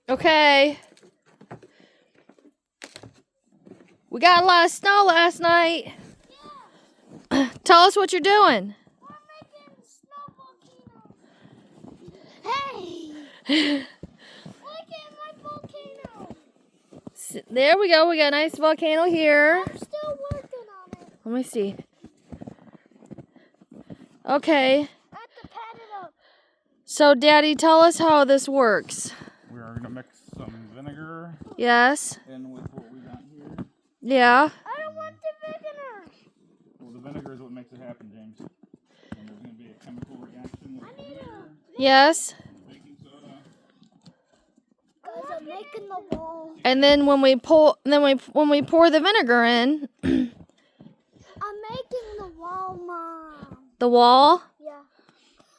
Okay. We got a lot of snow last night. Yeah. Tell us what you're doing. We're making snow volcanoes. Hey! Look at my volcano. There we go. We got a nice volcano here. I'm still working on it. Let me see. Okay. I have to pat it up. So, Daddy, tell us how this works. We are going to mix some vinegar Yes. in with what we got here. Yeah. I don't want the vinegar. Well, the vinegar is what makes it happen, James. And there's going to be a chemical reaction with the vinegar, Yes. baking soda. Guys, I'm making the wall. And then when we pour the vinegar in, I'm making the wall, Mom. the wall. Yeah.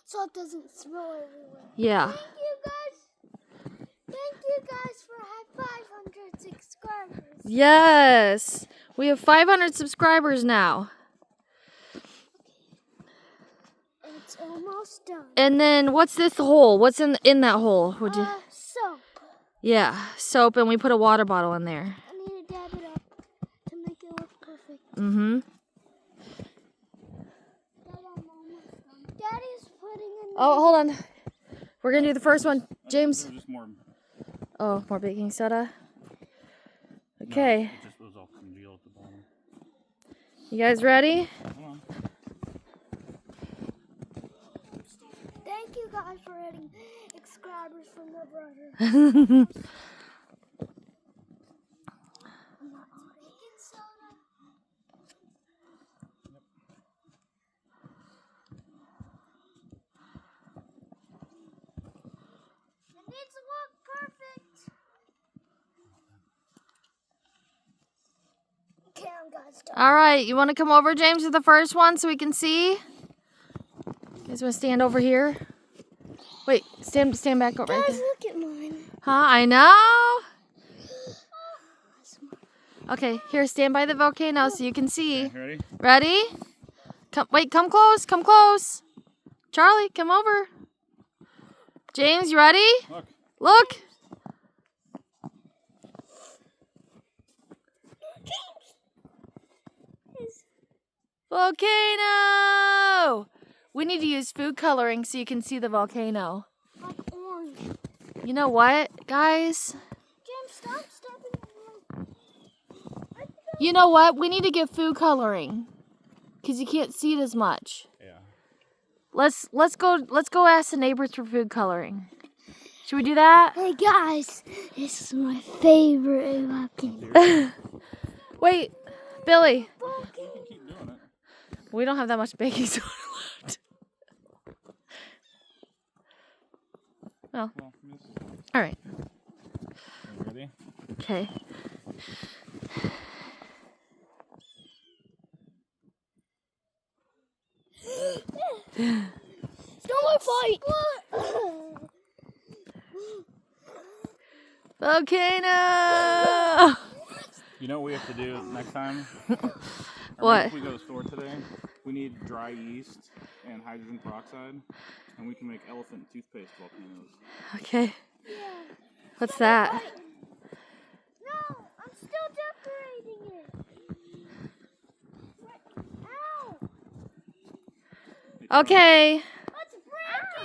So it doesn't smell everywhere. Yeah. Thank you guys. Thank you guys for 500 subscribers. Yes. We have 500 subscribers now. It's almost done. And then what's this hole? What's in that hole? Would you? Soap. Yeah, soap, and we put a water bottle in there. I need to dab it up to make it look perfect. Mm-hmm. Daddy's putting in. Oh, hold on. We're gonna do the first one, James. Just more. Oh, more baking soda. Okay. No, it just was all congealed at the bottom. You guys ready? Come on. Thank you guys for adding subscribers from my brother. Baking soda. It needs to look perfect. Okay, I'm guys done. All right, you want to come over, James, to the first one so we can see? You guys want to stand over here? Wait, stand back over right Guys, there. look at mine. Huh? I know. Okay, here, stand by the volcano so you can see. Okay, ready? Ready? Come close, come close. Charlie, come over. James, you ready? Look. Look. Volcano! We need to use food coloring so you can see the volcano. Like orange. You know what, guys? James, stop stepping in. You know what? We need to get food coloring because you can't see it as much. Yeah. Let's go ask the neighbors for food coloring. Should we do that? Hey guys, this is my favorite volcano. Wait, Billy. You can keep doing it. We don't have that much baking soda left. Well, Well, this is all right. you ready? Okay. Don't fight. Volcano! You know what we have to do next time? What? If we go to the store today, we need dry yeast and hydrogen peroxide, and we can make elephant toothpaste volcanoes. Okay. What's that? No, I'm still decorating it. Ow! Okay. Let's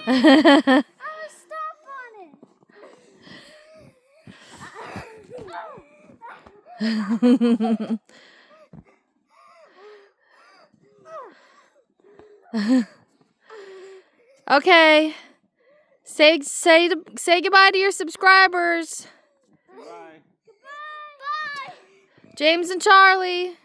break it. I was stop on it. Okay. Say goodbye to your subscribers. Bye. Bye. James and Charlie.